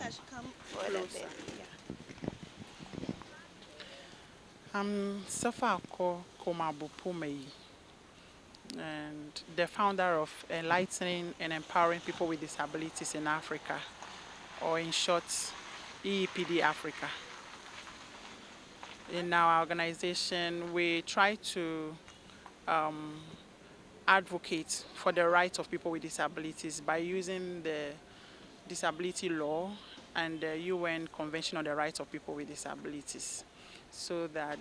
I should come forward a Closer. bit. Yeah. I'm Safako Komabupumei, and the founder of Enlightening and Empowering People with Disabilities in Africa, or in short, EEPD Africa. In our organization, we try to advocate for the rights of people with disabilities by using the disability law and the UN Convention on the Rights of People with Disabilities, so that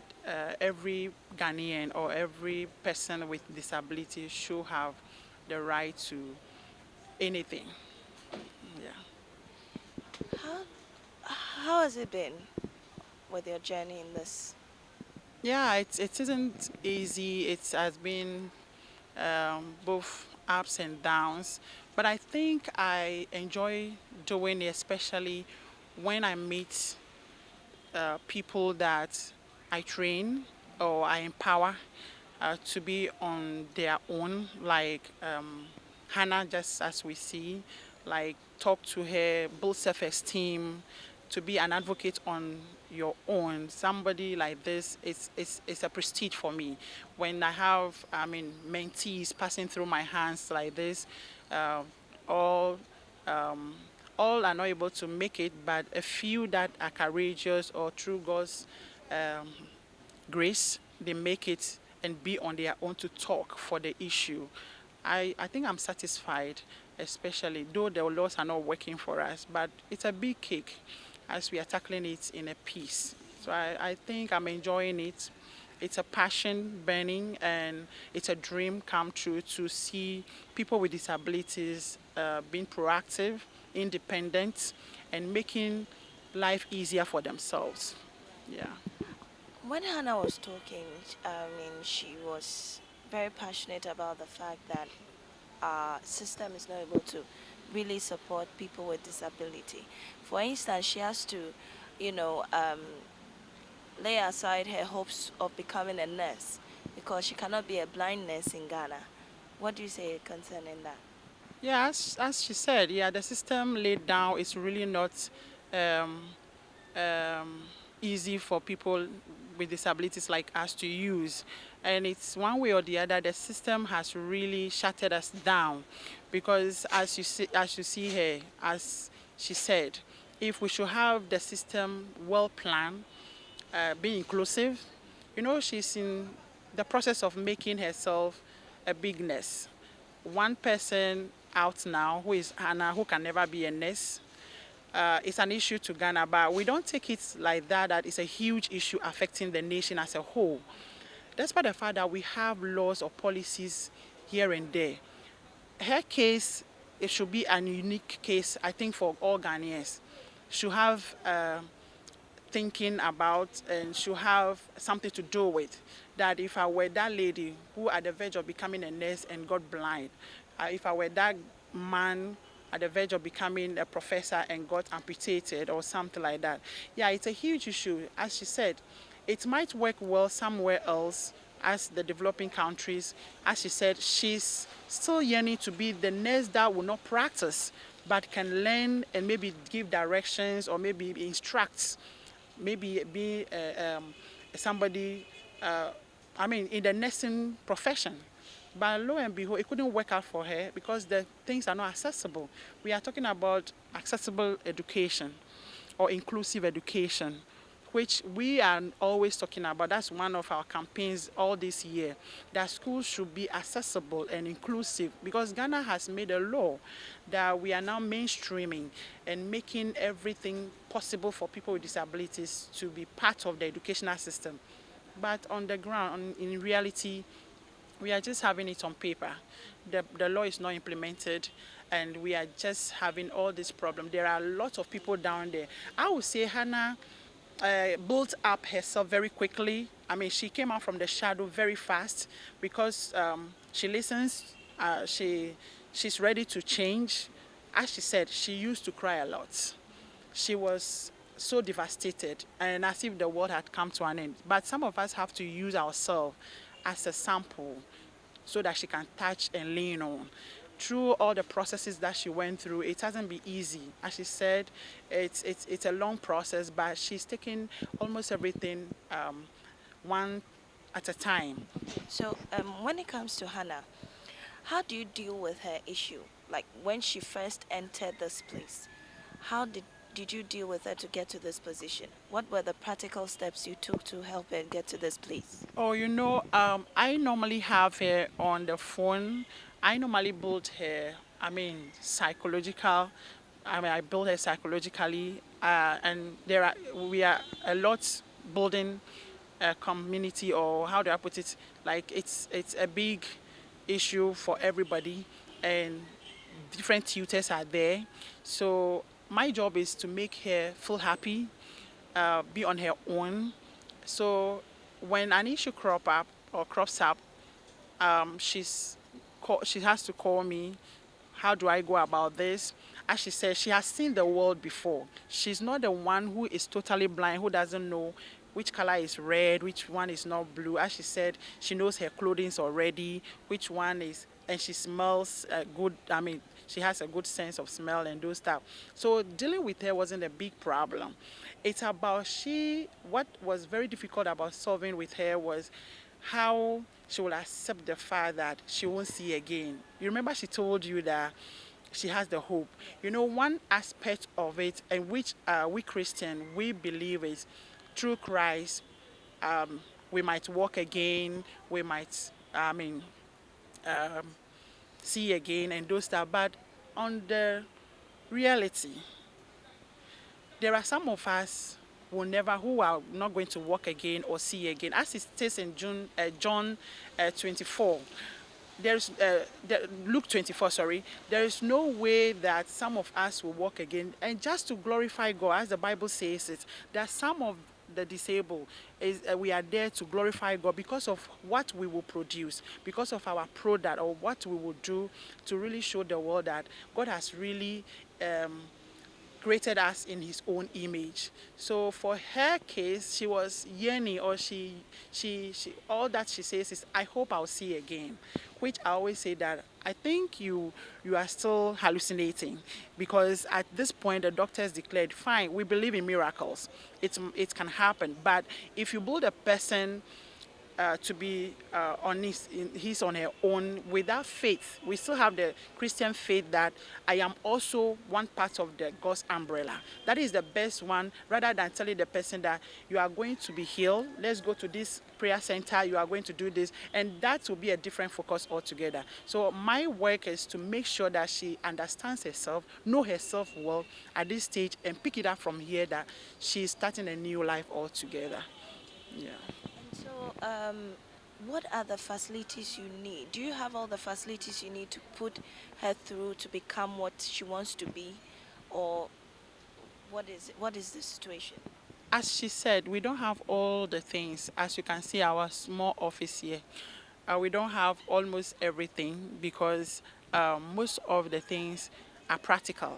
every Ghanaian or every person with disability should have the right to anything. Yeah. How how has it been with your journey in this? Yeah, it isn't easy. It has been both ups and downs, but I think I enjoy doing it, especially when I meet people that I train or I empower to be on their own, like Hannah, just as we see, like talk to her, build self-esteem, to be an advocate on your own. Somebody like this, it's a prestige for me. When I have, mentees passing through my hands like this, uh, all all are not able to make it, but a few that are courageous or through God's um, grace, they make it and be on their own to talk for the issue. I think I'm satisfied, especially though the laws are not working for us, but it's a big cake as we are tackling it in a piece. So I think I'm enjoying it. It's a passion burning, and it's a dream come true to see people with disabilities being proactive, independent, and making life easier for themselves. Yeah. When Hannah was talking, I mean, she was very passionate about the fact that our system is not able to really support people with disability. For instance, she has to, you know, lay aside her hopes of becoming a nurse because she cannot be a blind nurse in Ghana. What do you say concerning that? Yeah, as she said, yeah, the system laid down is really not um, um, easy for people with disabilities like us to use. And it's one way or the other, the system has really shuttered us down, because as you see here, as she said, if we should have the system well planned, be inclusive, she's in the process of making herself a big nurse. One person out now who is Hannah, who can never be a nurse, it's an issue to Ghana, but we don't take it like that, that it's a huge issue affecting the nation as a whole. Despite the fact that we have laws or policies here and there, her case, it should be a unique case, I think, for all Ghanaians. Should have thinking about and should have something to do with. That if I were that lady who at the verge of becoming a nurse and got blind, if I were that man at the verge of becoming a professor and got amputated or something like that. Yeah, it's a huge issue. As she said, it might work well somewhere else as the developing countries. As she said, she's still yearning to be the nurse that will not practice but can learn and maybe give directions or maybe instruct, maybe be somebody, in the nursing profession. But lo and behold, it couldn't work out for her because the things are not accessible. We are talking about accessible education or inclusive education, which we are always talking about. That's one of our campaigns all this year, that schools should be accessible and inclusive, because Ghana has made a law that we are now mainstreaming and making everything possible for people with disabilities to be part of the educational system. But on the ground, in reality, we are just having it on paper. The law is not implemented, and we are just having all this problem. There are a lot of people down there. I would say Hannah built up herself very quickly. I mean, she came out from the shadow very fast because she listens. She's ready to change. As she said, she used to cry a lot. She was so devastated and as if the world had come to an end. But some of us have to use ourselves as a sample so that she can touch and lean on. through all the processes that she went through, it hasn't been easy. As she said, it's a long process, but she's taking almost everything one at a time. Okay, so when it comes to Hannah, how do you deal with her issue? Like when she first entered this place, how did you deal with her to get to this position? What were the practical steps you took to help her get to this place? Oh, I normally have her on the phone. I normally build her, psychological. I build her psychologically, and we are a lot building a community, or how do I put it? Like it's a big issue for everybody, and different tutors are there. So my job is to make her feel happy, be on her own. So when an issue crops up, she has to call me. How do I go about this? As she said, she has seen the world before. She's not the one who is totally blind, who doesn't know which color is red, which one is not blue. As she said, she knows her clothing already, which one is, and she smells good. She has a good sense of smell and those stuff. So dealing with her wasn't a big problem. It's about what was very difficult about solving with her was how she will accept the fact that she won't see again. You remember she told you that she has the hope. You know, one aspect of it, and which we Christian, we believe is through Christ, we might walk again, we might, see again and those stuff. But on the reality, there are some of us who are not going to walk again or see again. As it says in John 24, Luke 24, sorry, there is no way that some of us will walk again. And just to glorify God, as the Bible says it, that some of the disabled we are there to glorify God because of what we will produce, because of our product, or what we will do to really show the world that God has really created us in his own image. So for her case, she was yearning, or she all that she says is, I hope I'll see again. Which I always say that I think you are still hallucinating, because at this point the doctors declared, fine, we believe in miracles. It can happen. But if you build a person to be he's on her own without faith. We still have the Christian faith that I am also one part of the God's umbrella. That is the best one, rather than telling the person that you are going to be healed. Let's go to this prayer center. You are going to do this, and that will be a different focus altogether. So my work is to make sure that she understands herself, know herself well at this stage, and pick it up from here that she's starting a new life altogether. Yeah. And so, what are the facilities you need? Do you have all the facilities you need to put her through to become what she wants to be, or what is it? What is the situation? As she said, we don't have all the things. As you can see, our small office here, we don't have almost everything, because most of the things are practical.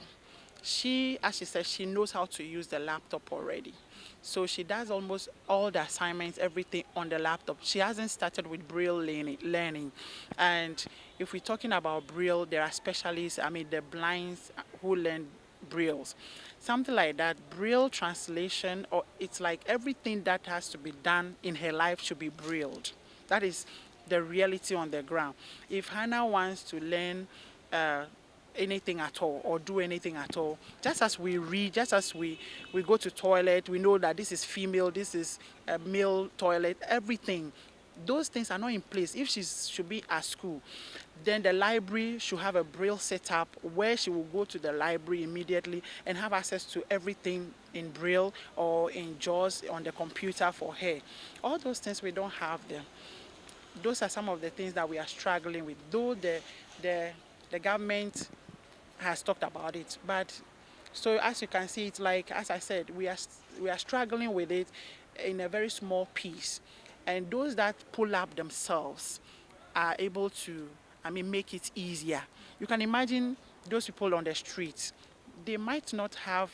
As she said, she knows how to use the laptop already. So she does almost all the assignments, everything on the laptop. She hasn't started with Braille learning. And if we're talking about Braille, there are specialists, the blinds who learn Brailles. Something like that, Braille translation, or it's like everything that has to be done in her life should be Brailled. That is the reality on the ground. If Hannah wants to learn uh, anything at all, or do anything at all, just as we read, just as we go to toilet, we know that this is female, this is a male toilet, everything, those things are not in place. If she should be at school, then the library should have a Braille setup where she will go to the library immediately and have access to everything in Braille or in JAWS on the computer for her. All those things, we don't have them. Those are some of the things that we are struggling with, though the government has talked about it. But so as you can see, it's like, as I said, we are struggling with it in a very small piece. And those that pull up themselves are able to, make it easier. You can imagine those people on the streets, they might not have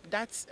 that